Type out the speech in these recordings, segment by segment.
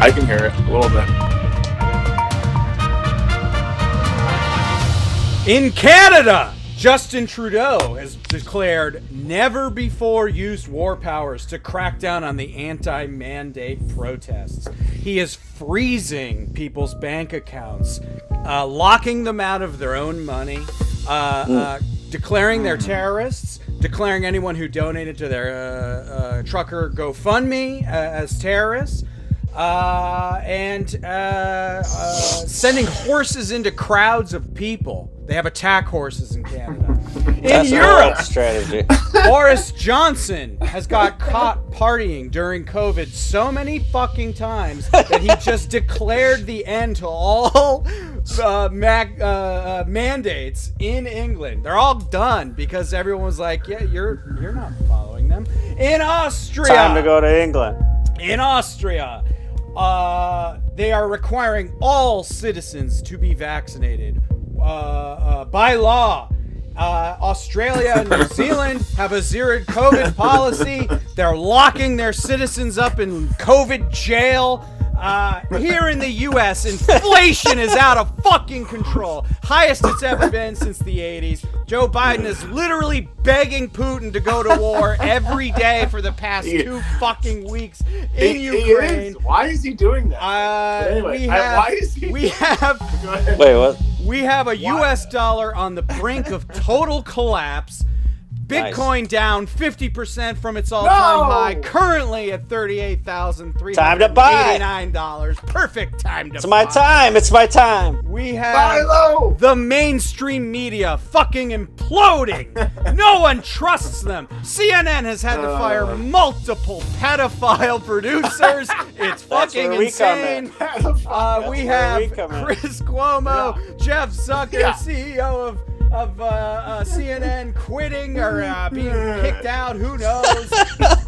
I can hear it a little bit. In Canada, Justin Trudeau has declared never before used war powers to crack down on the anti-mandate protests. He is freezing people's bank accounts, locking them out of their own money, declaring their terrorists, declaring anyone who donated to their trucker GoFundMe as terrorists, and sending horses into crowds of people. They have attack horses in Canada. That's In Europe, a strategy. Boris Johnson has got caught partying during COVID so many fucking times that he just declared the end to all mandates in England. They're all done because everyone was like, yeah, you're not following them. In Austria. Time to go to England. In Austria, they are requiring all citizens to be vaccinated by law. Australia and New Zealand have a zero COVID policy. They're locking their citizens up in COVID jail. Here in the U.S., inflation is out of fucking control. Highest it's ever been since the 80s. Joe Biden is literally begging Putin to go to war every day for the past 2 fucking weeks in Ukraine. Why is he doing that? Anyway, why is he? We have. Go ahead. Wait, what? We have a U.S. dollar on the brink of total collapse. Bitcoin down 50% from its all-time high, currently at $38,389. Perfect time to It's my time. It's my time. We have the mainstream media fucking imploding. No one trusts them. CNN has had to fire multiple pedophile producers. It's fucking insane. We have Chris Cuomo, Jeff Zucker, CEO of CNN quitting or being kicked out, who knows.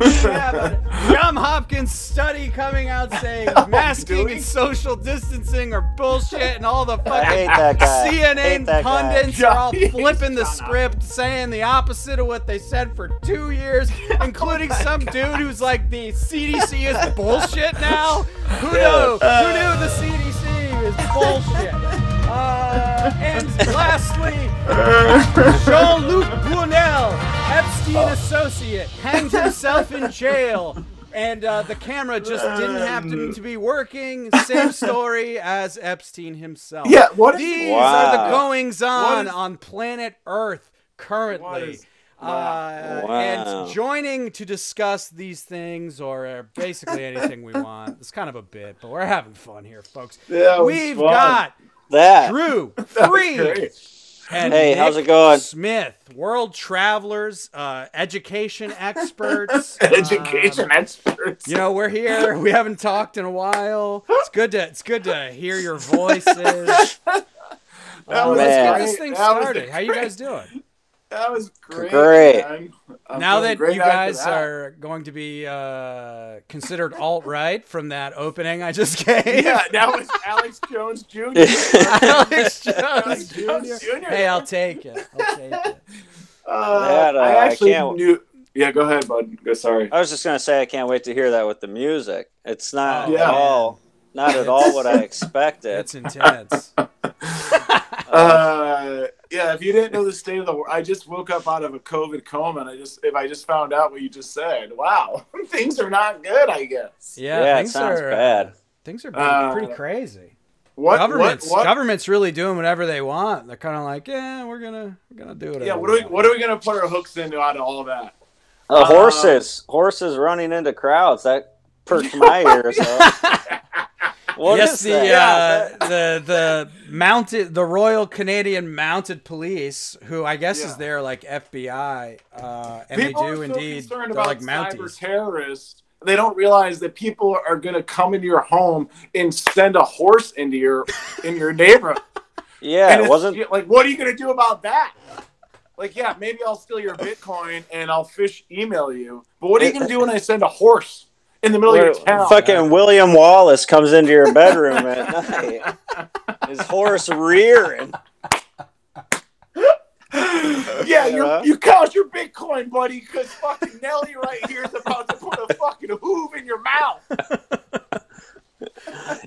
We have a John Hopkins study coming out saying masking and social distancing are bullshit, and all the fucking CNN pundits are all flipping the script, saying the opposite of what they said for 2 years, including some dude who's like, the CDC is bullshit now. Who knew? Who knew the CDC is bullshit? And lastly, Jean-Luc Brunel, Epstein associate, hanged himself in jail. And the camera just didn't happen to be working. Same story as Epstein himself. Yeah, These are the goings-on on planet Earth currently. And joining to discuss these things, or basically anything we want. It's kind of a bit, but we're having fun here, folks. Yeah, we've got Drew Freed and hey, Nick how's it going? Smith, world travelers, education experts. Education experts. You know, we're here. We haven't talked in a while. It's good to hear your voices. Let's get this thing started. How you guys doing? That was great. Great. Now that you guys are going to be considered alt-right from that opening I just gave. Yeah, that was Alex Jones Jr. Alex Jones Jr. Hey, I'll take it. I actually knew. Yeah, go ahead, bud. Sorry. I was just gonna say I can't wait to hear that with the music. It's not at all what I expected. It's intense. Yeah, if you didn't know the state of the world, I just woke up out of a COVID coma, and if I just found out what you just said, wow, things are not good, I guess. Yeah, it sounds bad. Things are pretty crazy. Government's really doing whatever they want. They're kind of like, yeah, we're gonna do it. Yeah, what are we gonna put our hooks into out of all that? Horses running into crowds. That perked my ears up. The Royal Canadian Mounted Police, who I guess is there like FBI, and people they do indeed. Concerned they're about like Mounties. cyber terrorists. They don't realize that people are going to come into your home and send a horse into your neighborhood. Yeah, it wasn't like, what are you going to do about that? Like, yeah, maybe I'll steal your Bitcoin and I'll email you. But what are you going to do when I send a horse in the middle of your town? Fucking William Wallace comes into your bedroom at night. His horse rearing. Yeah, you count your Bitcoin, buddy, because fucking Nelly right here is about to put a fucking hoof in your mouth.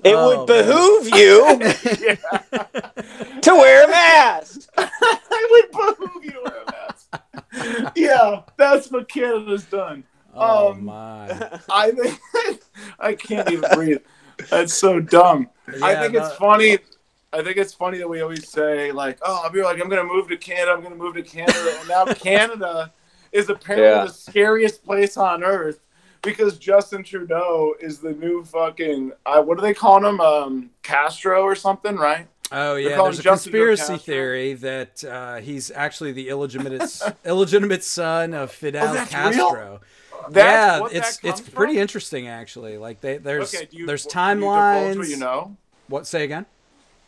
It would behoove you to wear a mask. It would behoove you to wear a mask. Yeah, that's what Canada's done. Oh my! I think I can't even breathe. That's so dumb. Yeah, I think it's funny. I think it's funny that we always say like, "Oh, I'll be like, I'm gonna move to Canada. I'm gonna move to Canada," and now Canada is apparently the scariest place on earth because Justin Trudeau is the new fucking. What are they calling him? Castro or something, right? Oh yeah, there's a conspiracy theory that he's actually the illegitimate son of Fidel Castro. Real? It's pretty interesting actually. Like there's timelines. What you know? What? Say again?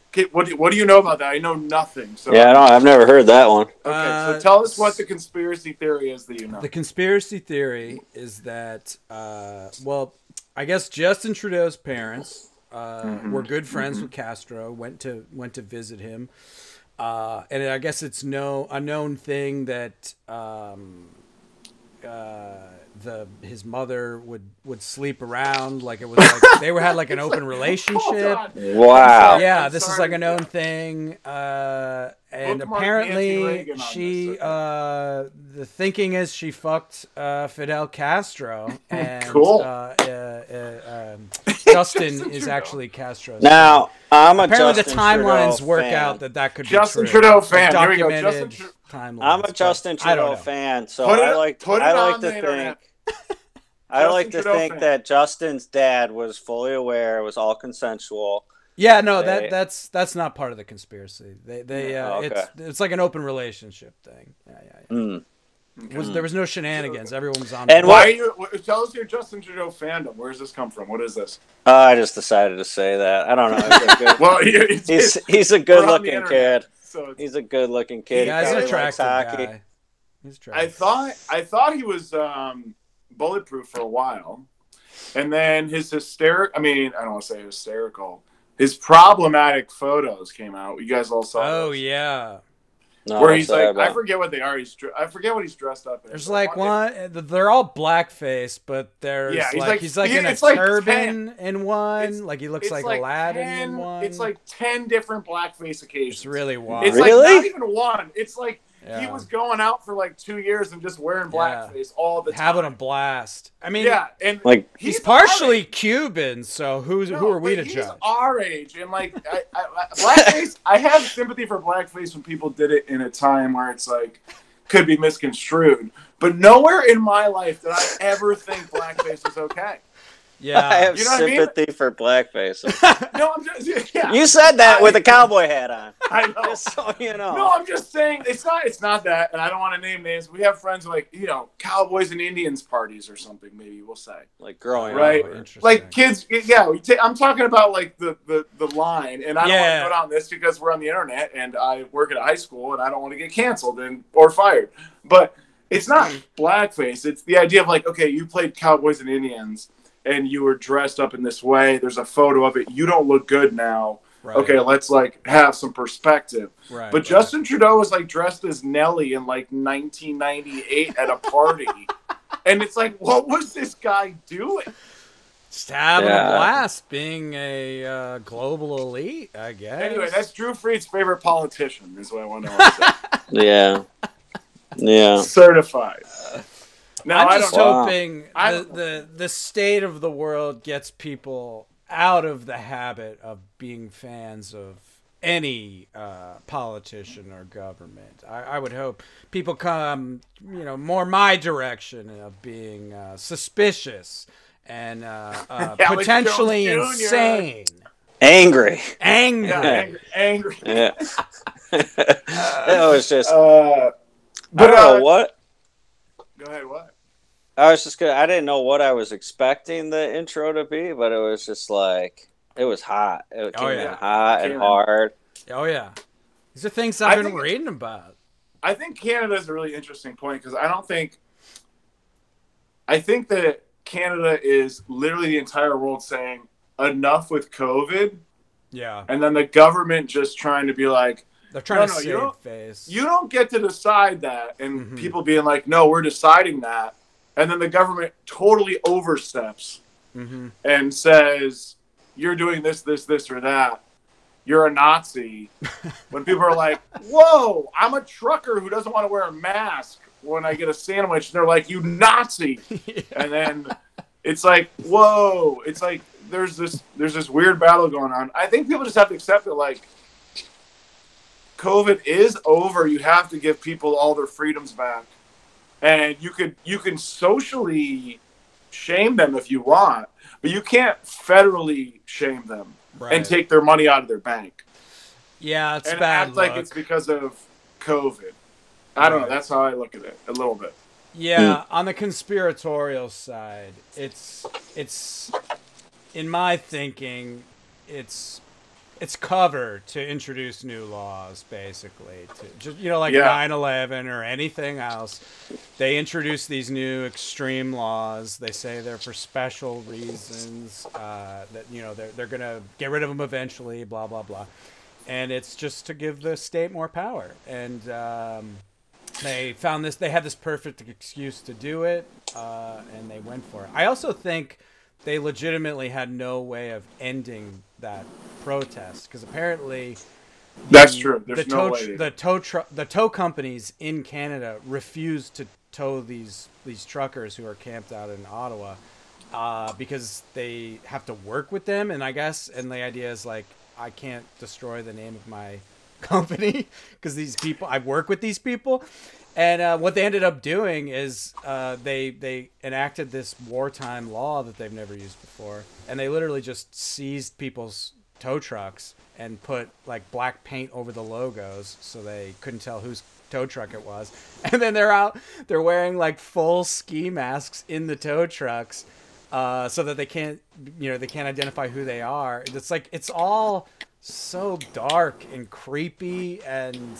Okay, what do you know about that? I know nothing. So yeah, I've never heard that one. Okay, so tell us what the conspiracy theory is that you know. The conspiracy theory is that, well, I guess Justin Trudeau's parents were good friends with Castro. Went to visit him, and I guess it's a known thing that his mother would sleep around, like it was like they had like an open relationship. Wow. Yeah, this is like a known thing, and apparently she the thinking is she fucked Fidel Castro, and Justin is actually Castro's now son. I'm a apparently Justin the timelines Trudeau work fan. out that could Justin be true. Trudeau fan. Here we go. I'm a Justin Trudeau fan, so I like to think that Justin's dad was fully aware. It was all consensual. Yeah, no, that's not part of the conspiracy. It's like an open relationship thing. Yeah. There was no shenanigans. Everyone was on. And tell us your Justin Trudeau fandom. Where does this come from? What is this? I just decided to say that. I don't know. Well, he's a good-looking kid. So he's a good-looking kid. Yeah, he's an attractive guy. He's attractive. I thought he was bulletproof for a while, and then his I don't want to say hysterical. His problematic photos came out. You guys all saw. Oh those. Yeah. No, where he's like, I forget what they are. I forget what he's dressed up in. There's like one. They're all blackface, but there's he's like in a turban in one. Like he looks like Aladdin in one. It's like 10 different blackface occasions. It's really wild. It's like not even one. It's like he was going out for like 2 years and just wearing blackface all the time, having a blast. I mean, and like he's partially Cuban, so who are we to judge? He's our age, and like blackface. I have sympathy for blackface when people did it in a time where it's like could be misconstrued, but nowhere in my life did I ever think blackface is okay. Yeah, I have sympathy for blackface. No, I'm just You said that with a cowboy hat on. I know. Just so you know. No, I'm just saying it's not that, and I don't want to name names. We have friends like cowboys and Indians parties or something. Maybe we'll say like growing right, up. Like kids. Yeah, I'm talking about like the line, and I don't want to go down this because we're on the internet, and I work at a high school, and I don't want to get canceled or fired. But it's not blackface. It's the idea of like, okay, you played cowboys and Indians. And you were dressed up in this way. There's a photo of it. You don't look good now. Right. Okay, let's like have some perspective. Right, but Justin Trudeau was like dressed as Nelly in like 1998 at a party, and it's like, what was this guy doing? Just having a blast, being a global elite, I guess. Anyway, that's Drew Fried's favorite politician. Is what I want to say. Yeah. Certified. Now, I'm just hoping the state of the world gets people out of the habit of being fans of any politician or government. I would hope people come, more my direction of being suspicious and potentially insane. Angry. Yeah, angry. Yeah. It was just... I don't know what... Go ahead, what? I was just I didn't know what I was expecting the intro to be, but it was just like it was hot. It came in hot and hard. Oh yeah, these are things I've been reading about. I think Canada is a really interesting point because I think that Canada is literally the entire world saying enough with COVID. Yeah, and then the government just trying to be like. They're trying to save face. You don't get to decide that, and people being like, "No, we're deciding that," and then the government totally oversteps and says, you're doing this, or that, you're a Nazi. When people are like, whoa, I'm a trucker who doesn't want to wear a mask when I get a sandwich, and they're like, you Nazi. Yeah. And then it's like, whoa, it's like there's this weird battle going on. I think people just have to accept it, like, COVID is over. You have to give people all their freedoms back. And you can socially shame them if you want, but you can't federally shame them and take their money out of their bank. Yeah, it's and bad. Act like it's because of COVID. I don't know. That's how I look at it a little bit. Yeah, on the conspiratorial side, it's in my thinking, it's cover to introduce new laws, basically. To just, you know, like 9/11 or anything else. They introduce these new extreme laws. They say they're for special reasons, that, you know, they're going to get rid of them eventually, blah, blah, blah. And it's just to give the state more power. And they found this, they had this perfect excuse to do it, and they went for it. I also think they legitimately had no way of ending that protest, because apparently that's true. There's no way. The tow companies in Canada refused to tow these truckers who are camped out in Ottawa, because they have to work with them, and the idea is like, I can't destroy the name of my company because these people, I work with these people. And what they ended up doing is they enacted this wartime law that they've never used before, and they literally just seized people's tow trucks and put like black paint over the logos so they couldn't tell whose tow truck it was. And then they're wearing like full ski masks in the tow trucks, so that they can't identify who they are. It's like, it's all so dark and creepy, and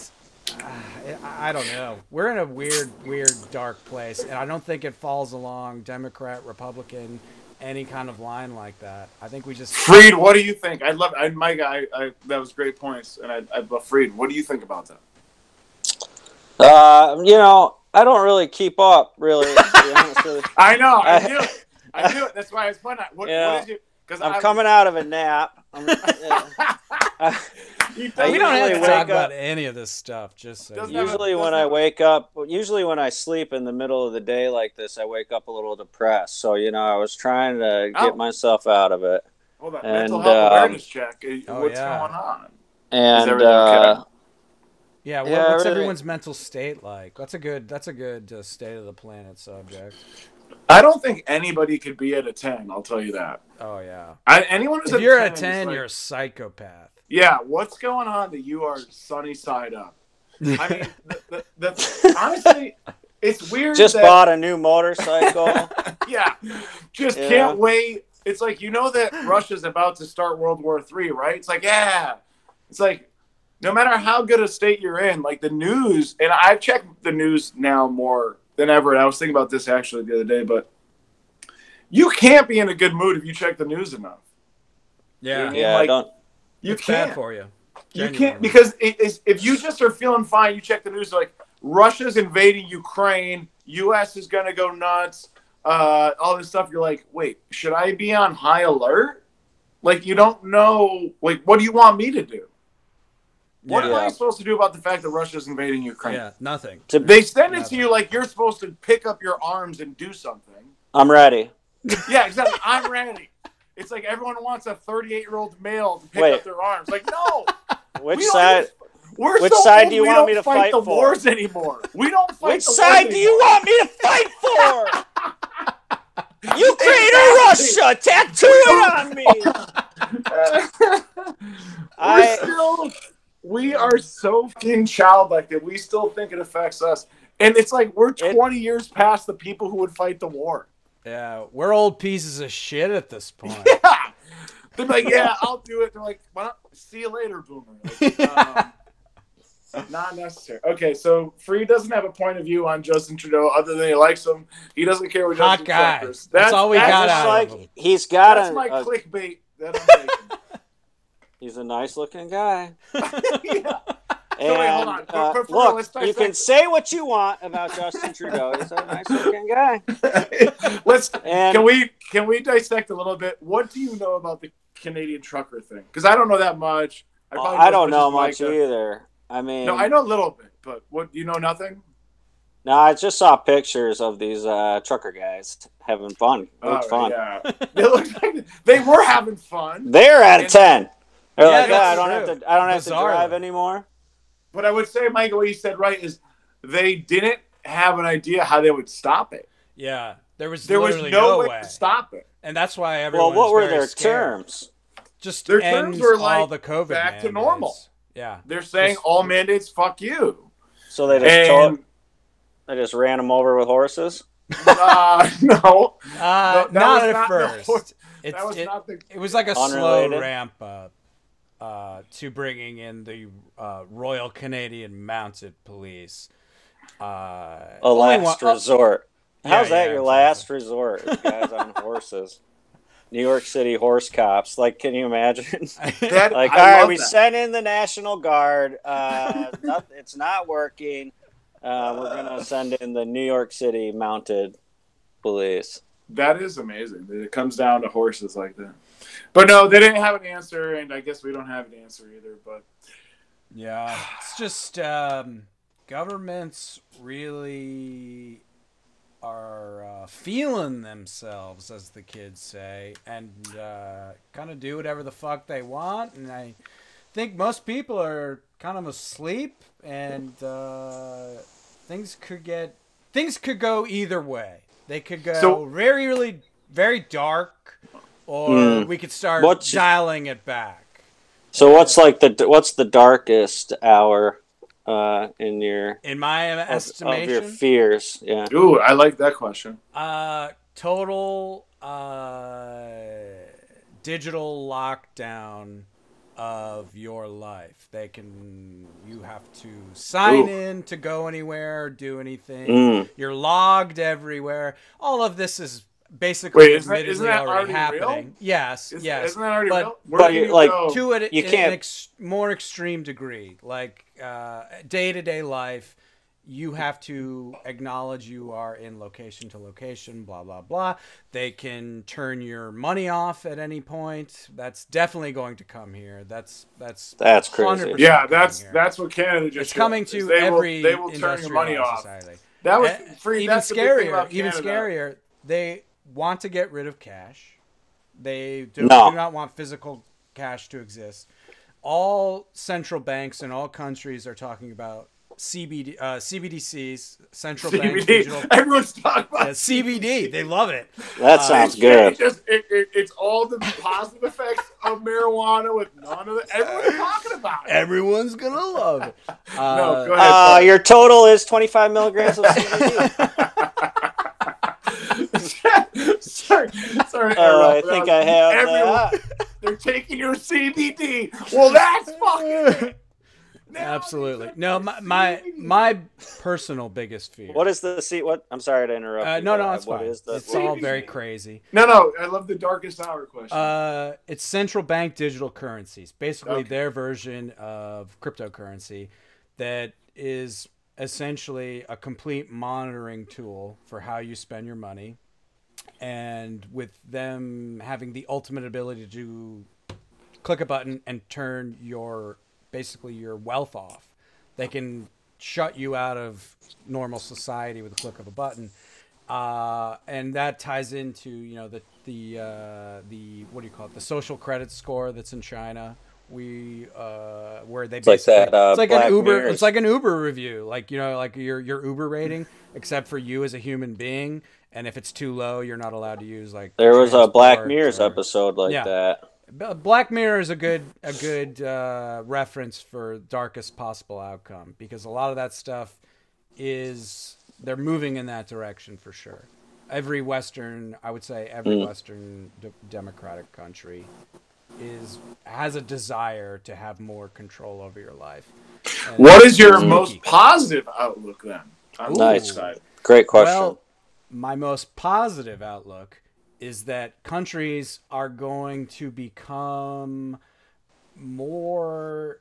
I don't know. We're in a weird, dark place, and I don't think it falls along Democrat, Republican, any kind of line like that. I think we just... Freed, what do you think? Mike, that was great points, and I love Freed. What do you think about that? You know, I don't really keep up, really. To be honest with you. I know. I knew it. That's why I was fun. What is you? Because I'm coming out of a nap. We don't have to talk about any of this stuff. Just so usually when I wake up, when I sleep in the middle of the day like this, I wake up a little depressed. So, you know, I was trying to get myself out of it. Hold on, mental health awareness check. What's going on? And okay? What's everyone's mental state like? That's a good state of the planet subject. I don't think anybody could be at a 10. I'll tell you that. Oh yeah. Anyone who's if you're at a 10, you're a psychopath. Yeah, what's going on that you are sunny side up? I mean, honestly, it's weird. Just bought a new motorcycle. Yeah, can't wait. It's like, you know that Russia's about to start World War III, right? It's like, it's like, no matter how good a state you're in, like the news, and I've checked the news now more than ever, and I was thinking about this actually the other day, but you can't be in a good mood if you check the news enough. Yeah, I don't. It's bad for you. You can't, because if you just are feeling fine, you check the news, like Russia's invading Ukraine, U.S. is going to go nuts, all this stuff. You're like, wait, should I be on high alert? Like, you don't know, like, what do you want me to do? What am I supposed to do about the fact that Russia's invading Ukraine? Yeah, nothing. They send it to you like you're supposed to pick up your arms and do something. I'm ready. Yeah, exactly. I'm ready. It's like everyone wants a 38-year-old male to pick up their arms. Like, no. Which side do you want me to fight for? We don't fight the wars anymore. We don't fight Which side do you want me to fight for? Ukraine or Russia? Tattoo it on me. We are so fucking childlike that we still think it affects us. And it's like we're 20 years past the people who would fight the war. Yeah, we're old pieces of shit at this point. Yeah. They're like, yeah, I'll do it. They're like, well, see you later, boomer. Like, not necessary. Okay, so Free doesn't have a point of view on Justin Trudeau other than he likes him. He doesn't care what Justin guy. That's all we got out of him. He's got That's my clickbait that I'm making. He's a nice-looking guy. Yeah. And so wait, hold on. Look, you can say what you want about Justin Trudeau. He's a nice-looking guy. Can we dissect a little bit? What do you know about the Canadian trucker thing? Because I don't know that much. I don't know much either. I mean, no, I know a little bit, but what, you know nothing? No, I just saw pictures of these trucker guys having fun. It looked fun. Yeah. They were having fun. They're out of 10. They're like, I don't have to drive anymore. But I would say, Mike, what you said right is they didn't have an idea how they would stop it. Yeah, there was no way to stop it, and that's why everyone. Well, what were their scared. terms? Just their terms were like all the COVID back mandates. to normal. Yeah, they're saying all mandates, fuck you. So they just ran them over with horses. No, not at first. It was like a slow ramp up to bringing in the Royal Canadian Mounted Police. A last resort. How's that your last resort? Guys on horses. New York City horse cops. Like, can you imagine? All right, we sent in the National Guard. It's not working. We're going to send in the New York City Mounted Police. That is amazing that it comes down to horses like that. But no, they didn't have an answer, and I guess we don't have an answer either. But yeah, it's just governments really are feeling themselves, as the kids say, and kind of do whatever the fuck they want. And I think most people are kind of asleep, and things could go either way. They could go very dark, or we could start dialing it back. So what's the darkest hour in my estimation of your fears? Yeah. Ooh, I like that question. Total digital lockdown of your life. You have to sign in to go anywhere, do anything. You're logged everywhere. All of this is basically isn't that already happening. Real? Yes. Isn't that already real? But to an more extreme degree, like day-to-day life, you have to acknowledge you are in location to location, blah, blah, blah. They can turn your money off at any point. That's definitely going to come here. That's crazy. Yeah, that's what Canada just It's coming to they will turn your money off. Society. That was free. Even scarier. They want to get rid of cash. They do not want physical cash to exist. All central banks in all countries are talking about CBDCs, central bank digital. Everyone's talking about CBD. They love it. That sounds good. It's all the positive effects of marijuana with none of the. Everyone's talking about it. Everyone's gonna love it. No, go ahead. Your total is 25 milligrams of CBD. Sorry. I think I have that. They're taking your CBD. Well, that's fucking. Absolutely. No, my personal biggest fear. What is the what? I'm sorry to interrupt. No, it's fine. It's all very crazy. No, I love the darkest hour question. It's central bank digital currencies, basically their version of cryptocurrency, that is essentially a complete monitoring tool for how you spend your money, and with them having the ultimate ability to click a button and turn your wealth off. They can shut you out of normal society with a click of a button, and that ties into the what do you call it, the social credit score that's in China. Where they it's like an Uber. It's like an Uber review, like your Uber rating, except for you as a human being. And if it's too low, you're not allowed to use There was a Black Mirrors episode like that. Black Mirror is a good reference for darkest possible outcome, because a lot of that stuff they're moving in that direction for sure. Every Western democratic country has a has a desire to have more control over your life. And what is your most positive outlook then? Nice. Great question. Well, my most positive outlook is that countries are going to become more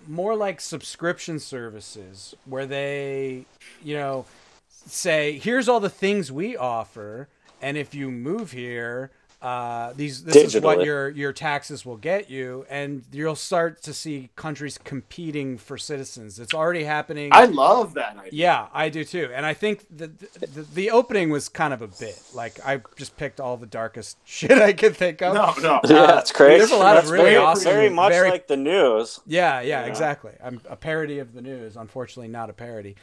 like subscription services, where they, say, here's all the things we offer, and if you move here, This is what your taxes will get you, and you'll start to see countries competing for citizens. It's already happening. I love that idea. Yeah, I do too. And I think the opening was kind of a bit. Like, I just picked all the darkest shit I could think of. No. Yeah, that's crazy. There's a lot of really awesome. Very much like the news. Yeah, exactly. I'm a parody of the news. Unfortunately, not a parody.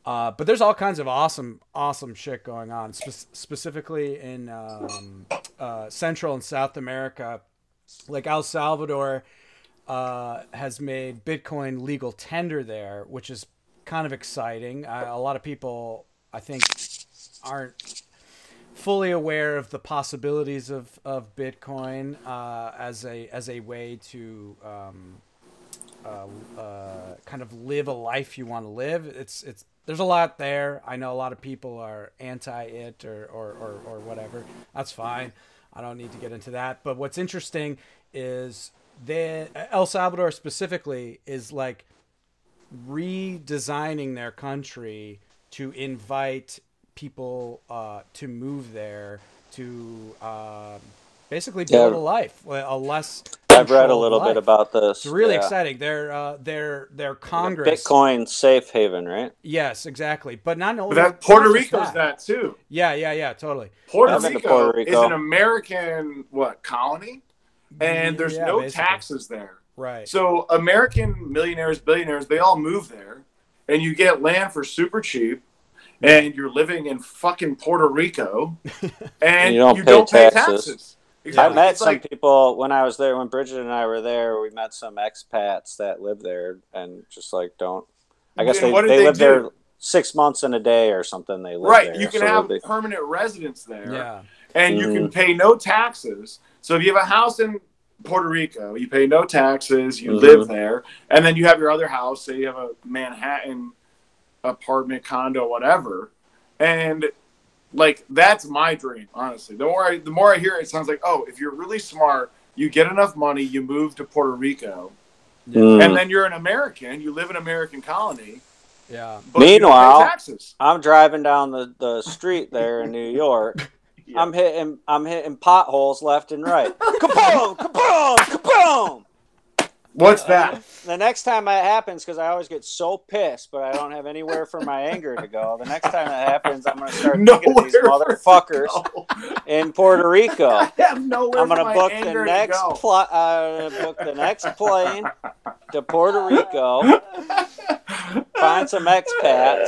But there's all kinds of awesome shit going on, specifically in Central and South America. Like El Salvador has made Bitcoin legal tender there, which is kind of exciting. A lot of people, I think, aren't fully aware of the possibilities of Bitcoin as a way to kind of live a life you want to live. There's a lot there. I know a lot of people are anti it or whatever. That's fine. I don't need to get into that. But what's interesting is El Salvador specifically is like redesigning their country to invite people to move there to basically build a life, a less. I've read a little bit about this. It's really exciting. Their Congress, Bitcoin safe haven, right? Yes, exactly. But not only that, Puerto Rico's that too. Yeah, totally. Puerto Rico is an American colony, and there's no taxes there. Right. So American millionaires, billionaires, they all move there, and you get land for super cheap, and you're living in fucking Puerto Rico, and you don't pay taxes. Exactly. I met some people when I was there, when Bridget and I were there. We met some expats that live there and just don't. I guess they live there 6 months in a day or something. They live there. You can have permanent residence there, and you can pay no taxes. So if you have a house in Puerto Rico, you pay no taxes. You live there, and then you have your other house. Say you have a Manhattan apartment, condo, whatever, and that's my dream, honestly. The more I hear it, it sounds like, oh, if you're really smart, you get enough money, you move to Puerto Rico, and then you're an American, you live in an American colony. Yeah. But meanwhile, you don't pay taxes. I'm driving down the street there in New York. I'm hitting potholes left and right. Kaboom! Kaboom! Kaboom! What's that? The next time that happens, because I always get so pissed, but I don't have anywhere for my anger to go. The next time that happens, I'm going to start thinking of these motherfuckers in Puerto Rico. I have nowhere I'm going to book the next plane to Puerto Rico, find some expats.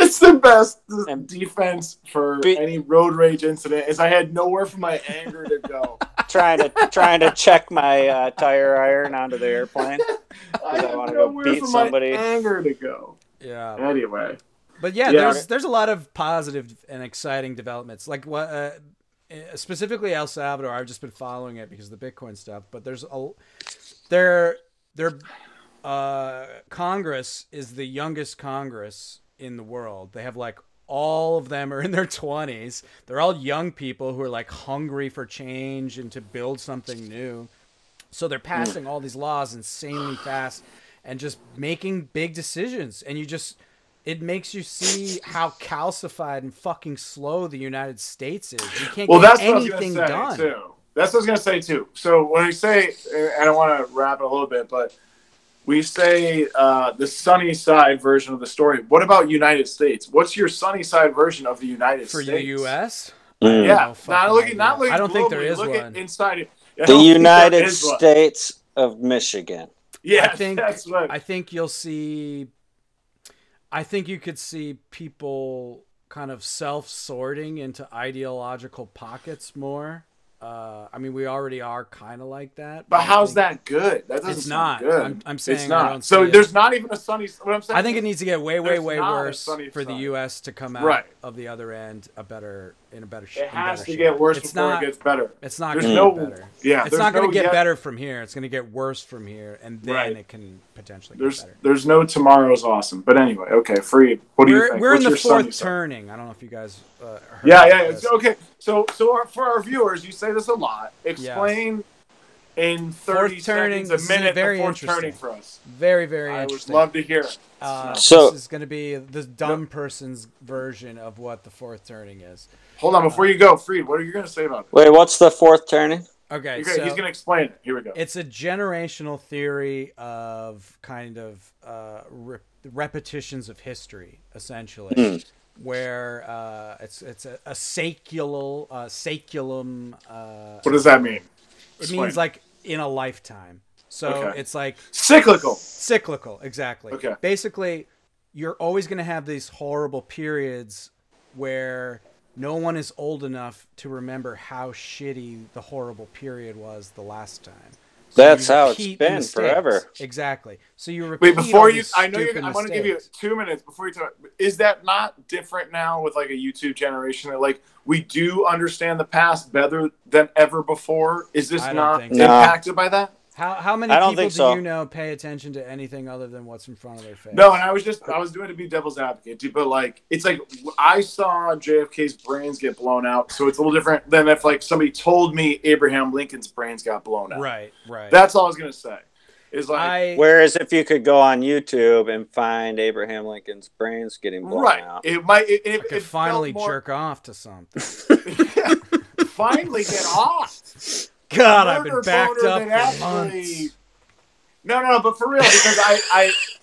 It's the best defense for any road rage incident is I had nowhere for my anger to go. Trying to check my tire iron onto the airplane. I want to go beat somebody. My anger to go. Yeah. Anyway. But there's a lot of positive and exciting developments. Like what specifically El Salvador. I've just been following it because of the Bitcoin stuff. But their Congress is the youngest Congress in the world. They have all of them are in their 20s. They're all young people who are hungry for change and to build something new. So they're passing all these laws insanely fast and just making big decisions. And it makes you see how calcified and fucking slow the United States is. You can't get anything done. That's what I was going to say too. So when we say, and I want to wrap it a little bit, but we say the sunny side version of the story. What about United States? What's your sunny side version of the United States? For the U.S.? Yeah. Not looking I don't think there is one. Inside the United States of Michigan. Yeah, I think you'll see. I think you could see people kind of self-sorting into ideological pockets more. I mean, we already are kind of like that. But how's that good? That doesn't sound good. I'm saying it's not. So there's not even a sunny. What I'm saying. I think it needs to get way worse for the U.S. to come out of the other end in a better shape. It has to get worse before it gets better. It's not going to get better. Yeah, it's not going to get better from here. It's going to get worse from here, and then it can potentially get better. There's no tomorrow's awesome. But anyway, okay, Free. What do you think? We're in the fourth turning. I don't know if you guys heard Yeah. Okay. So for our viewers, you say this a lot. Explain in 30 seconds a minute. The fourth turning for us. Very, very interesting. I would love to hear it. So this is going to be the dumb person's version of what the fourth turning is. Hold on, before you go, Freed, what are you going to say about it? Wait, what's the fourth turning? Okay, so he's going to explain it. Here we go. It's a generational theory of kind of repetitions of history, essentially, where it's a saculum. What does that mean? It means like in a lifetime. So it's like cyclical. Cyclical, exactly. Okay. Basically, you're always going to have these horrible periods where no one is old enough to remember how shitty the horrible period was the last time. So that's how it's been forever. Exactly. So you repeat. Wait, before you, I know I want to give you 2 minutes before you talk. Is that not different now with like a YouTube generation that like we do understand the past better than ever before? Is this not impacted by that? How many people do you know pay attention to anything other than what's in front of their face? No, and I was doing it to be devil's advocate, but like it's like I saw JFK's brains get blown out, so it's a little different than if like somebody told me Abraham Lincoln's brains got blown out. Right. That's all I was gonna say. Is like whereas if you could go on YouTube and find Abraham Lincoln's brains getting blown out, it might. I could finally jerk off to something. Finally get off. God, I've been backed up for months. No, but for real, because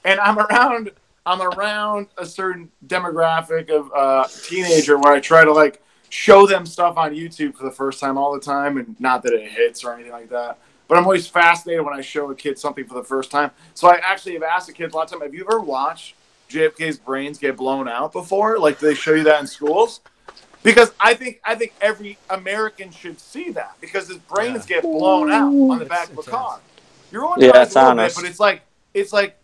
I'm around a certain demographic of teenager where I try to like show them stuff on YouTube for the first time all the time, and not that it hits or anything like that. But I'm always fascinated when I show a kid something for the first time. So I actually have asked the kids a lot of time, have you ever watched JFK's brains get blown out before? Like, do they show you that in schools? Because I think every American should see that because his brains get blown out on the back of a car. You're only a little bit, but it's like,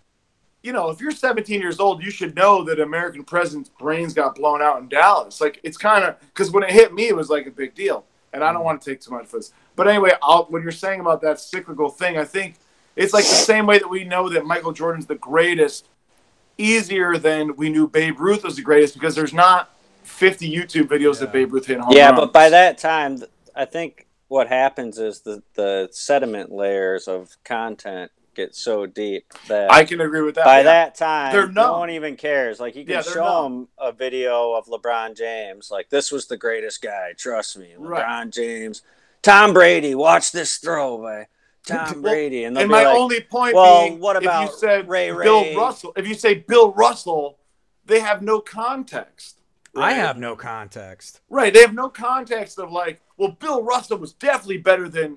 you know, if you're 17 years old, you should know that American president's brains got blown out in Dallas. Like it's kind of because when it hit me, it was like a big deal, and I don't want to take too much for this. But anyway, when you're saying about that cyclical thing, I think it's like the same way that we know that Michael Jordan's the greatest, easier than we knew Babe Ruth was the greatest because there's not 50 YouTube videos that Babe Ruth hit home runs. But by that time, I think what happens is the sediment layers of content get so deep that I can agree with that. By that time, no one even cares. Like you can show them a video of LeBron James, like this was the greatest guy. Trust me, LeBron James, Tom Brady. Watch this throw by Tom Brady, and my only point being, what about if you said Ray Bill Russell? If you say Bill Russell, they have no context. Right? I have no context. Right. They have no context of like, well, Bill Russell was definitely better than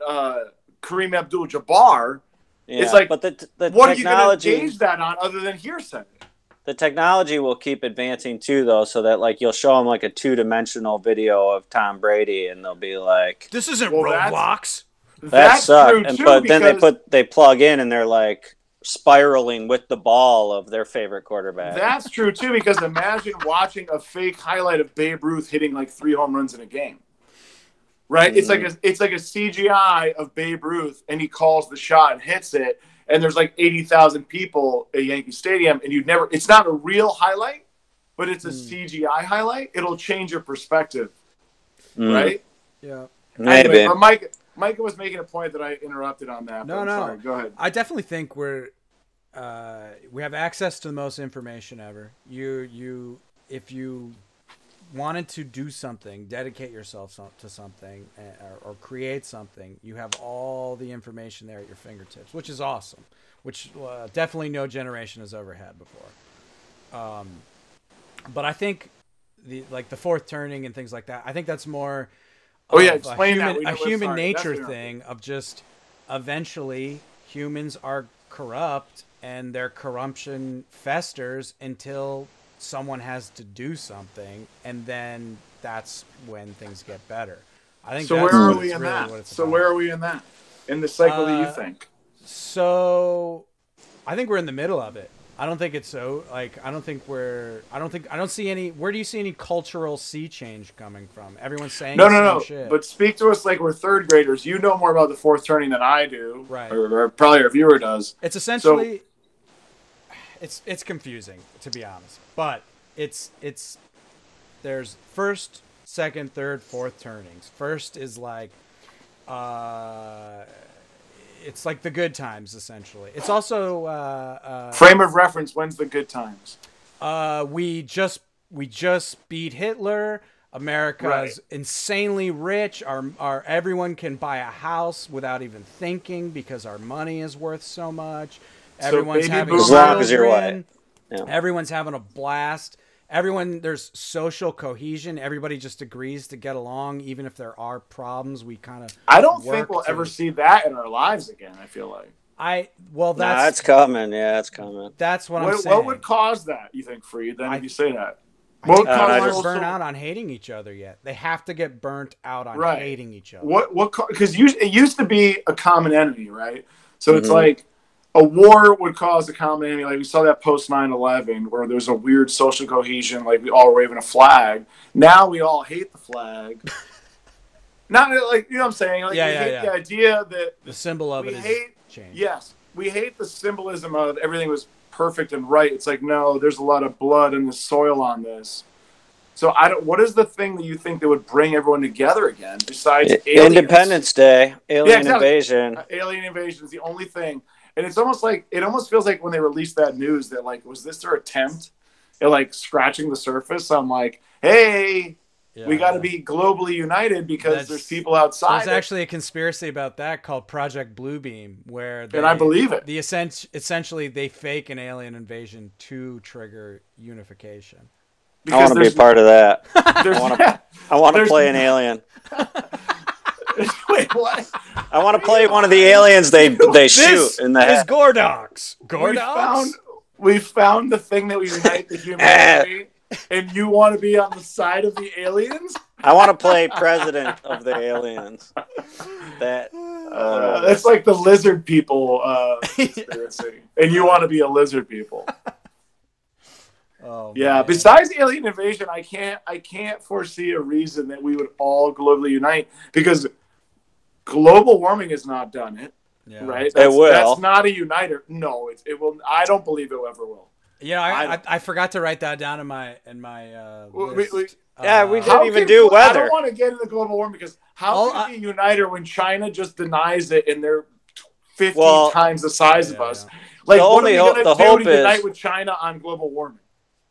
Kareem Abdul-Jabbar. Yeah, it's like, but the what technology, are you going to gauge that on other than hearsay? The technology will keep advancing too, though, so that like you'll show them like a 2-dimensional video of Tom Brady, and they'll be like, "This isn't Roblox." That's true too, but then they plug in and they're like spiraling with the ball of their favorite quarterback. That's true too, because imagine watching a fake highlight of Babe Ruth hitting like 3 home runs in a game. Right? It's like a CGI of Babe Ruth, and he calls the shot and hits it, and there's like 80,000 people at Yankee Stadium, and it's not a real highlight, but it's a CGI highlight. It'll change your perspective. Right? Yeah. Maybe. Anyway, but Micah was making a point that I interrupted on that. No. Sorry. Go ahead. I definitely think we have access to the most information ever. If you wanted to do something, dedicate yourself to something, or create something, you have all the information there at your fingertips, which is awesome. Which definitely no generation has ever had before. But I think the fourth turning and things like that, I think that's more. Explain a human nature thing of just eventually humans are corrupt and their corruption festers until someone has to do something, and then that's when things get better. I think. So where are we in that? So where are we in that? In the cycle that you think? So, I think we're in the middle of it. I don't think it's so. Like, I don't see any. Where do you see any cultural sea change coming from? Everyone's saying no. Shit. But speak to us like we're third graders. You know more about the fourth turning than I do, right? Or probably our viewer does. It's essentially, it's confusing, to be honest. But it's there's first, second, third, fourth turnings. First is like, it's like the good times essentially. It's also frame of reference. When's the good times? We just beat Hitler. America's insanely rich. Our everyone can buy a house without even thinking because our money is worth so much. Everyone's having as long as you're white. Yeah. Everyone's having a blast. There's social cohesion. Everybody just agrees to get along, even if there are problems. We kind of. I don't think we'll ever see that in our lives again. I feel like. That's coming. Yeah, it's coming. That's what I'm saying. What would cause that? You think for you? Then if you say that. What can't burn out on hating each other yet? They have to get burnt out on hating each other. Because it used to be a common enemy, right? So it's like a war would cause a common enemy. Like we saw that post 9/11 where there's a weird social cohesion, like we all waving a flag. Now we all hate the flag. Not like, you know what I'm saying? Like we hate the idea that the symbol of it is changed. Yes, we hate the symbolism of everything was perfect and right. It's like, no, there's a lot of blood in the soil on this. So what is the thing that you think that would bring everyone together again besides aliens? Independence Day, alien invasion. Alien invasion is the only thing. And it's almost like, it almost feels like when they released that news that like, was this their attempt at like scratching the surface on like, hey, we got to be globally united because there's people outside. There's actually a conspiracy about that called Project Bluebeam, where and I believe it. Essentially, they fake an alien invasion to trigger unification. Because I want to be part of that. I want to play an alien. Wait, what? I want to play one of the aliens they shoot in the head. This is Gordox. Gordox? We found the thing that we unite the humanity. And you want to be on the side of the aliens? I want to play president of the aliens. That's like the lizard people conspiracy. And you want to be a lizard people. Oh, yeah. Man. Besides alien invasion, I can't foresee a reason that we would all globally unite because global warming has not done it. Yeah. Right? It will. That's not a uniter. No, it will. I don't believe it ever will. Yeah, I forgot to write that down in my list. We didn't even do weather. I don't want to get into global warming because how can it be a uniter when China just denies it and they're 15 times the size of us? Like, what are we going to do to unite with China on global warming?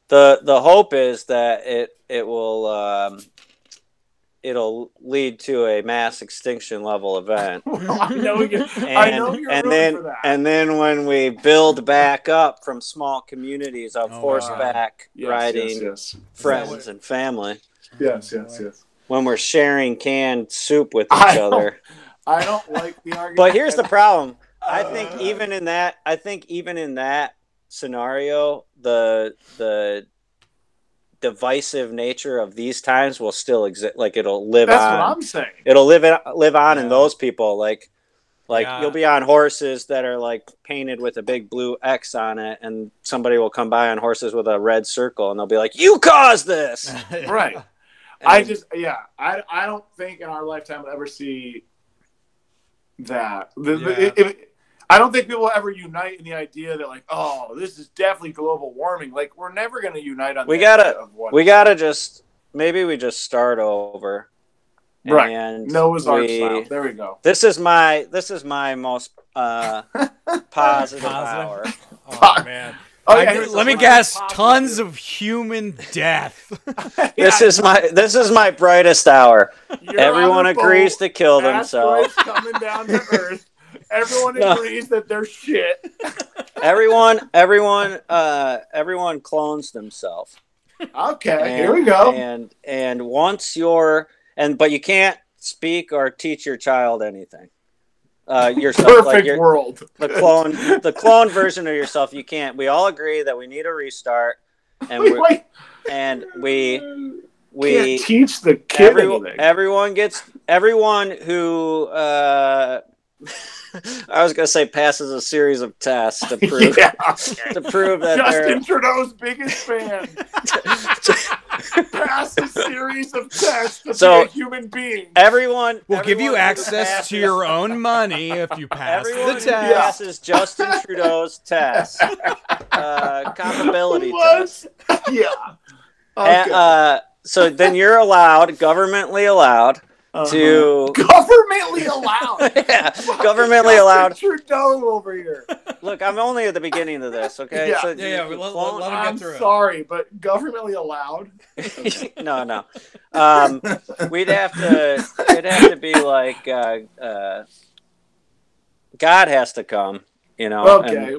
The hope is that it will it'll lead to a mass extinction level event. I know you're rooting for that. And then when we build back up from small communities of horseback riding friends and family. Yes. When we're sharing canned soup with each other. I don't like the argument. But here's the problem. I think even in that scenario, the divisive nature of these times will still exist. Like it'll live on. That's what I'm saying. It'll live on in those people. Like you'll be on horses that are like painted with a big blue X on it, and somebody will come by on horses with a red circle, and they'll be like, "You caused this!" Right. I don't think in our lifetime we'll ever see that. I don't think people will ever unite in the idea that like, oh, this is definitely global warming. Like, we're never going to unite on. We gotta just start over. Right. And Noah's Ark style. There we go. This is my most positive hour. Oh man. Let me guess. Tons of human death. This is my brightest hour. Everyone agrees to kill themselves. Coming down to Earth. Everyone agrees that they're shit. Everyone clones themselves. Okay, here we go. And once but you can't speak or teach your child anything. Yourself, perfect world. The clone version of yourself, you can't. We all agree that we need a restart, and we can't teach the kid anything. Everyone who I was going to say passes a series of tests to prove to prove that Justin Trudeau's biggest fan. Pass a series of tests to be a human being. Everyone will give you access to your own money if you pass the test. Passes Justin Trudeau's test. Compatibility test. Yeah. Okay. So then you're allowed, governmentally allowed, to governmentally allowed. Yeah, governmentally allowed. Trudeau over here. Look, I'm only at the beginning of this, okay? Yeah, so let him get through it. I'm sorry, but governmentally allowed? No. It'd have to be like God has to come, and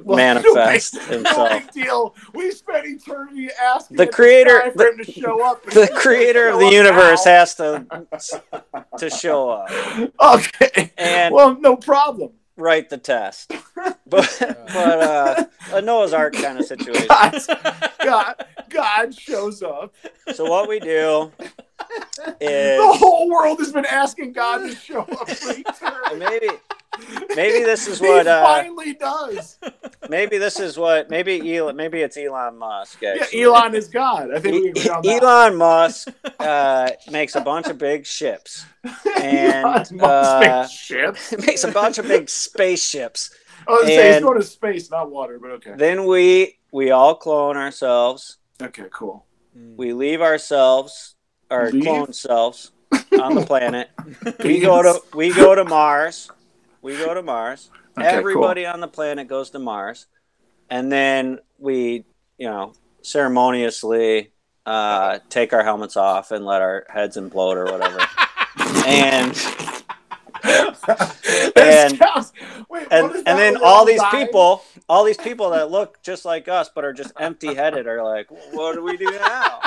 manifest himself. No big deal. We spent eternity asking the creator for him to show up. The creator of the universe has to show up. Okay. And no problem. Write the test. But a Noah's Ark kind of situation. God shows up. So what we do is the whole world has been asking God to show up for eternity. Maybe this is what he finally does. Maybe it's Elon Musk. Actually. Yeah, Elon is God. I think we agree on that. Elon Musk makes a bunch of big ships, and makes a bunch of big spaceships. I was saying he's going to space, not water, but okay. Then we all clone ourselves. Okay, cool. We leave ourselves, our clone selves, on the planet. We go to Mars. Okay, everybody on the planet goes to Mars, and then we, ceremoniously take our helmets off and let our heads implode or whatever. and then all these people that look just like us but are just empty-headed are like, what do we do now?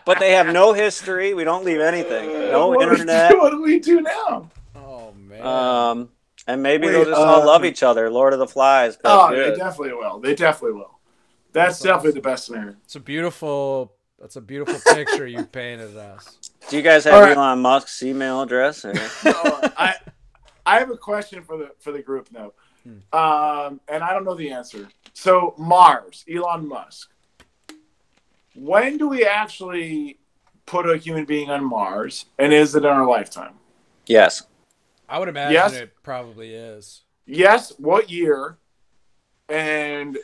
But they have no history. We don't leave anything. No internet. What do we do now? Oh man. And maybe they'll just all love each other. Lord of the Flies. They definitely will. That's definitely the best scenario. That's a beautiful picture you painted us. Do you guys have Elon Musk's email address? Or? I have a question for the group now, and I don't know the answer. So Mars, Elon Musk. When do we actually put a human being on Mars, and is it in our lifetime? Yes. I would imagine it probably is. Yes. What year? And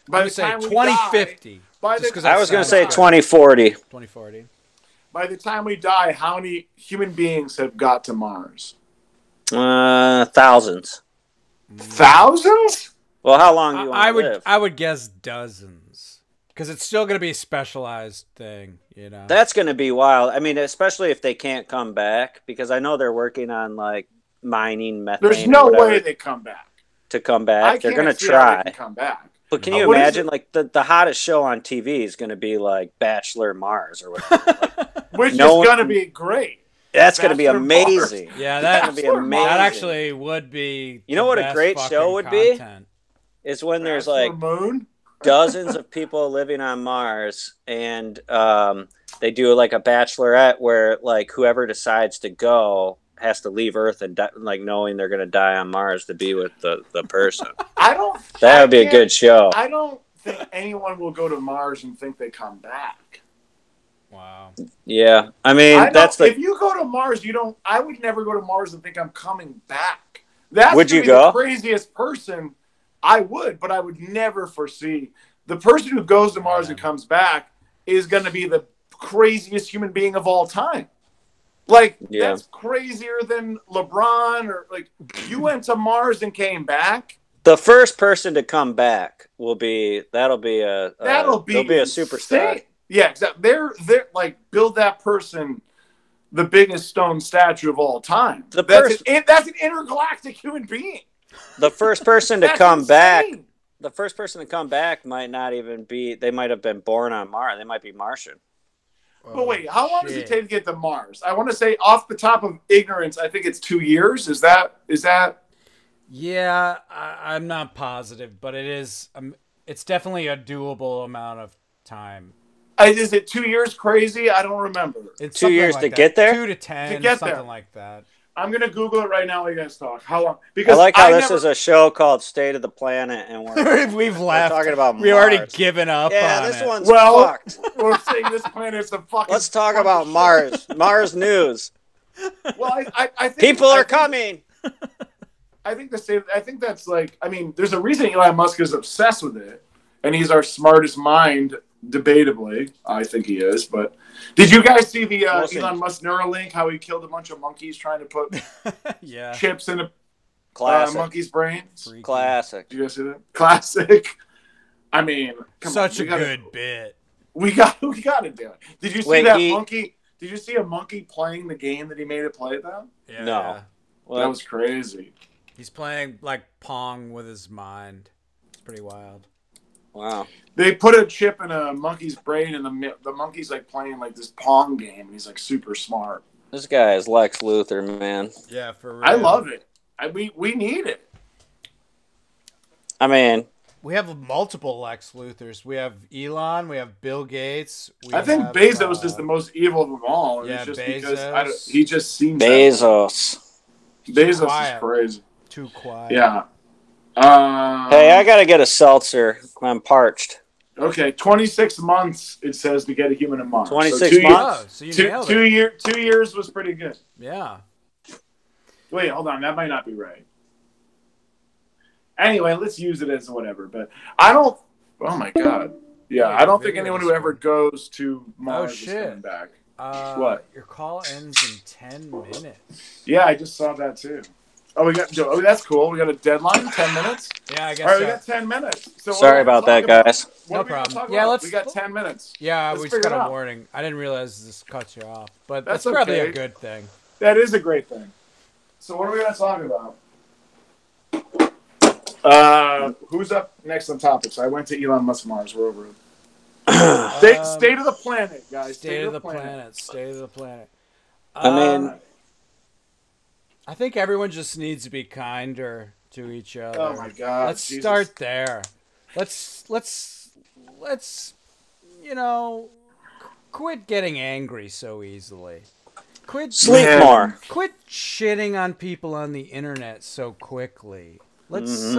by the time 2050. I was going to say 2040. 2040. By the time we die, how many human beings have got to Mars? Thousands. Thousands? Well, how long do you want to live? I would guess dozens. Because it's still going to be a specialized thing, That's going to be wild. I mean, especially if they can't come back, because I know they're working on like mining methane. There's no way they come back. To come back, they're going to try. They can come back. But can you imagine, like the hottest show on TV is going to be like Bachelor Mars or whatever, which is going to be great. That's going to be amazing. Mars. Yeah, that's going to be amazing. That actually would be. You know what a great show would be? Is when there's like dozens of people living on Mars, and they do like a bachelorette where like whoever decides to go has to leave Earth and like knowing they're going to die on Mars to be with the person. That would be a good show. I don't think anyone will go to Mars and think they come back. Wow. Yeah, I mean if you go to Mars, I would never go to Mars and think I'm coming back. Would you go? The craziest person. I would, but I would never foresee the person who goes to Mars and comes back is going to be the craziest human being of all time. Like, that's crazier than LeBron, or like, you went to Mars and came back. The first person to come back will be a superstar. Yeah, exactly. They're like, build that person the biggest stone statue of all time. That's an intergalactic human being. The first person to come back. The first person to come back might not even be. They might have been born on Mars. They might be Martian. But wait, how long does it take to get to Mars? I want to say, off the top of ignorance, I think it's 2 years. Is that? Yeah, I'm not positive, but it is. It's definitely a doable amount of time. Is it 2 years crazy? I don't remember. It's 2 years to get there? 2 to 10, something like that. I'm going to Google it right now while you guys talk. How long? Because I like how this is a show called State of the Planet, and we've left. We're talking about Mars. We've already given up on this it. one's fucked. We're saying this planet's a fucking... Let's talk about Mars. Mars news. Well, I think... People are coming. I think that's like... I mean, there's a reason Elon Musk is obsessed with it, and he's our smartest mind Debatably, I think he is. But did you guys see the Elon Musk Neuralink? How he killed a bunch of monkeys trying to put chips in a monkey's brains? Classic. Did you guys see that? Classic. I mean, such a good bit. We got to do it. Did you see that monkey? Did you see a monkey playing the game that he made it play though? Yeah. No. That was crazy. He's playing like Pong with his mind. It's pretty wild. Wow. They put a chip in a monkey's brain, and the monkey's like playing like this Pong game, and he's like super smart. This guy is Lex Luthor, man. Yeah, for real. I love it. We need it. I mean, we have multiple Lex Luthors. We have Elon. We have Bill Gates. I think Bezos is the most evil of them all. Yeah, just Bezos. Because he just seems Bezos. Bezos is crazy. Too quiet. Yeah. Hey, I gotta get a seltzer. I'm parched. Okay, 26 months it says to get a human in Mars. 26 months. So you nailed it. 2 years was pretty good. Yeah. Wait, hold on. That might not be right. Anyway, let's use it as whatever. But I don't. Oh my god. Yeah, I don't think anyone who ever goes to Mars is coming back. What? Your call ends in 10 minutes. Yeah, I just saw that too. Oh, that's cool. We got a deadline, 10 minutes. Yeah, I guess. All right, we got 10 minutes. So sorry about that, guys. No problem. Yeah, we got 10 minutes. Yeah, we just got a warning. I didn't realize this cuts you off, but that's probably a good thing. That is a great thing. So what are we going to talk about? Who's up next on topics? I went to Elon Musk Mars. We're over it. State of the planet, guys. State of the planet. State of the planet. I mean, I think everyone just needs to be kinder to each other. Oh my God! Let's start there. Let's quit getting angry so easily. Sleep more. Quit shitting on people on the internet so quickly. Let's be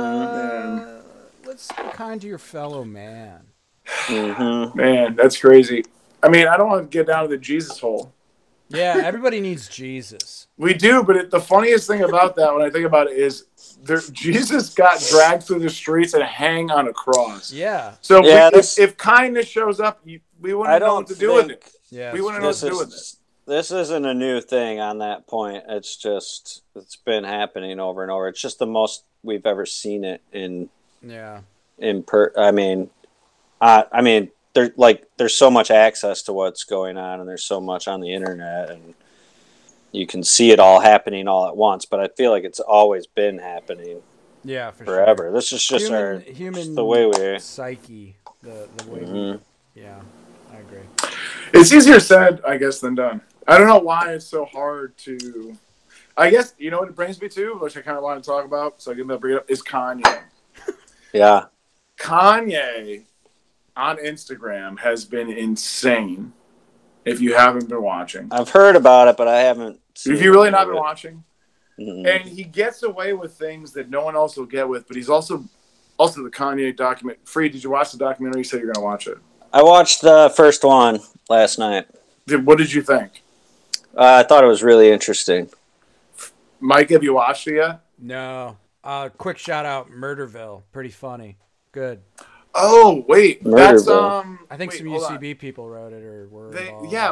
kind to your fellow man. Mm-hmm. Man, that's crazy. I mean, I don't want to get down to the Jesus hole. Yeah, everybody needs Jesus. We do, but the funniest thing about that, when I think about it, is Jesus got dragged through the streets and hang on a cross. Yeah. So if kindness shows up, we wouldn't know what to do with it. Yeah, we wouldn't know what to do with it. This isn't a new thing on that point. It's been happening over and over. It's just the most we've ever seen it in. Yeah. I mean, there's so much access to what's going on, and there's so much on the internet, and you can see it all happening all at once. But I feel like it's always been happening. Yeah, for forever. Sure. This is just human the way we psyche. The way. Mm-hmm. Yeah, I agree. It's easier said, I guess, than done. I don't know why it's so hard to. I guess you know what it brings me to, which I kind of want to talk about. So I can bring it up. Is Kanye. Yeah. Kanye on Instagram has been insane. If you haven't been watching, I've heard about it, but I haven't. If you really not been watching, mm-hmm. And he gets away with things that no one else will get with. But he's also the Kanye document. Free, did you watch the documentary? You said you're going to watch it. I watched the first one last night. What did you think? I thought it was really interesting. Mike, have you watched it yet? No. Quick shout out, Murderville. Pretty funny. Good. Oh wait, that's I think some UCB people wrote it or were.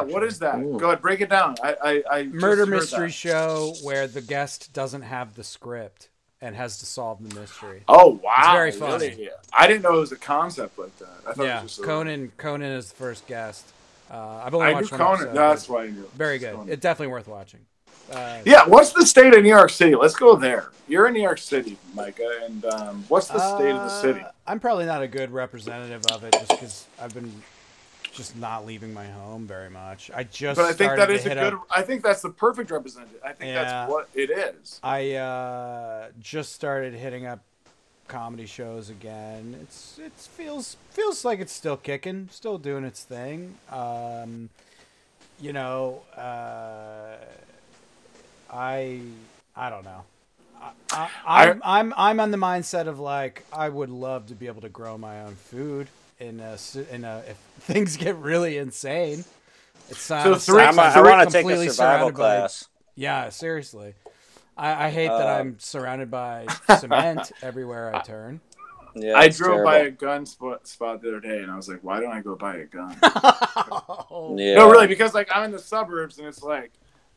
What is that? Ooh. Go ahead, break it down. I murder mystery show where the guest doesn't have the script and has to solve the mystery. Oh wow, it's very funny. Really? I didn't know it was a concept like that. I thought it was just Conan is the first guest. I've only watched one Conan. episode, That's why I knew. Very good. It's definitely worth watching. What's the state of New York City? Let's go there. You're in New York City, Micah, and what's the state of the city? I'm probably not a good representative of it just because I've been just not leaving my home very much. I think that is I think that's the perfect representative. I think that's what it is. I just started hitting up comedy shows again. It feels like it's still kicking, still doing its thing. I don't know. I'm on the mindset of like I would love to be able to grow my own food if things get really insane. I want to take a survival class. Yeah, seriously. I hate that I'm surrounded by cement everywhere I turn. Yeah, I drove by a gun spot the other day, and I was like, "Why don't I go buy a gun?" Yeah. No, really, because like I'm in the suburbs, and it's like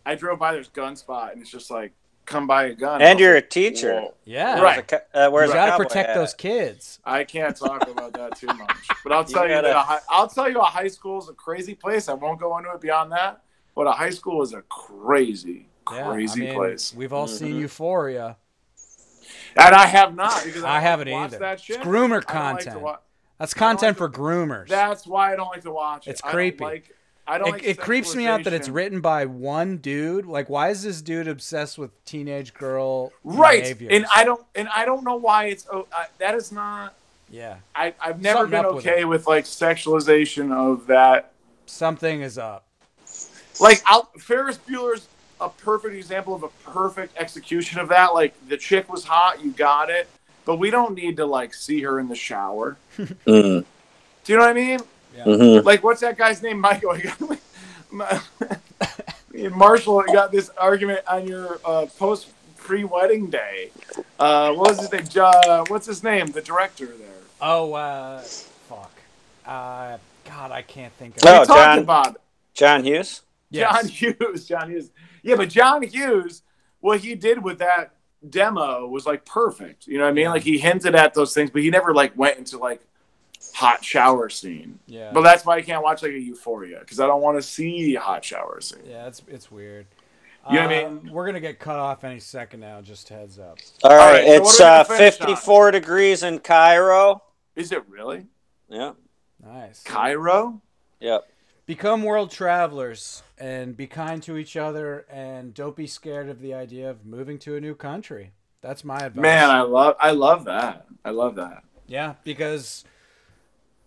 I drove by this gun spot, and it's just like, "Come buy a gun." And you're a teacher. Whoa. Yeah, right. You gotta protect those kids. I can't talk about that too much, but I'll tell you that I'll tell you a high school is a crazy place. I won't go into it beyond that, but a high school is a crazy place. We've all seen Euphoria. And I have not, because I haven't either. That shit. It's groomer content. That's content for groomers. That's why I don't like to watch it. It's creepy. It creeps me out that it's written by one dude. Like, why is this dude obsessed with teenage girl behaviors? And I don't know why it's that is not. Yeah. I've never been okay with like sexualization of that. Something is up. Like Ferris Bueller's a perfect example of a perfect execution of that. Like, the chick was hot, you got it, but we don't need to like see her in the shower. Do you know what I mean? Yeah. Like, what's that guy's name? Michael. Marshall got this argument on your post pre-wedding day. What was his name? What's his name? The director there. Oh, fuck. God, I can't think of it. John Hughes? Yes. John Hughes. Yeah, but John Hughes, what he did with that demo was like perfect. You know what I mean? Like, he hinted at those things, but he never like went into like hot shower scene. Yeah. But that's why I can't watch like a Euphoria, because I don't want to see a hot shower scene. Yeah, it's weird. You know what I mean? We're gonna get cut off any second now. Just heads up. All right, so it's 54 degrees in Cairo. Is it really? Yeah. Nice. Cairo? Yep. Become world travelers and be kind to each other, and don't be scared of the idea of moving to a new country. That's my advice. Man, I love that. I love that. Yeah, because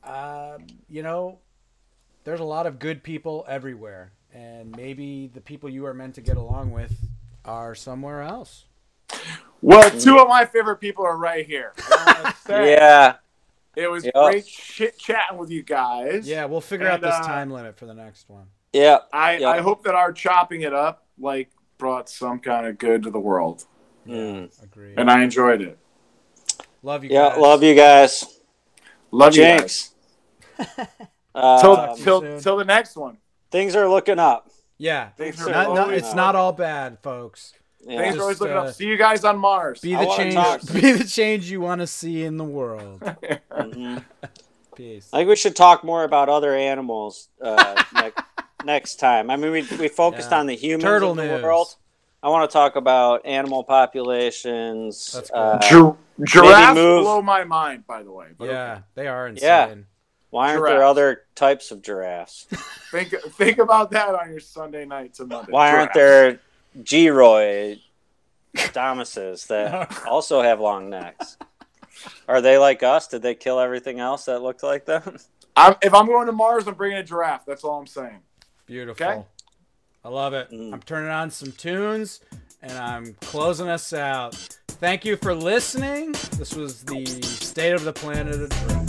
there's a lot of good people everywhere, and maybe the people you are meant to get along with are somewhere else. Well, two of my favorite people are right here. Yeah. It was great chatting with you guys. Yeah, we'll figure out this time limit for the next one. Yeah. I hope that our chopping it up brought some kind of good to the world. Agreed. And I enjoyed it. Love you guys. Yeah, love you guys. Love you guys. Till the next one. Things are looking up. Yeah. It's not all bad, folks. Yeah. Things are always looking up. See you guys on Mars. Be the change you want to see in the world. Peace. I think we should talk more about other animals next time. I mean, we focused on the humans Turtle of the news. world. I want to talk about animal populations. That's cool. Giraffes blow my mind, by the way. But they are insane. Yeah. Why aren't there other types of giraffes? Think about that on your Sunday night to Monday. Why aren't there Giroy Damuses that also have long necks? Are they like us? Did they kill everything else that looked like them? If I'm going to Mars, I'm bringing a giraffe. That's all I'm saying. Beautiful. Okay? I love it. I'm turning on some tunes, and I'm closing us out. Thank you for listening. This was the State of the Planet Address.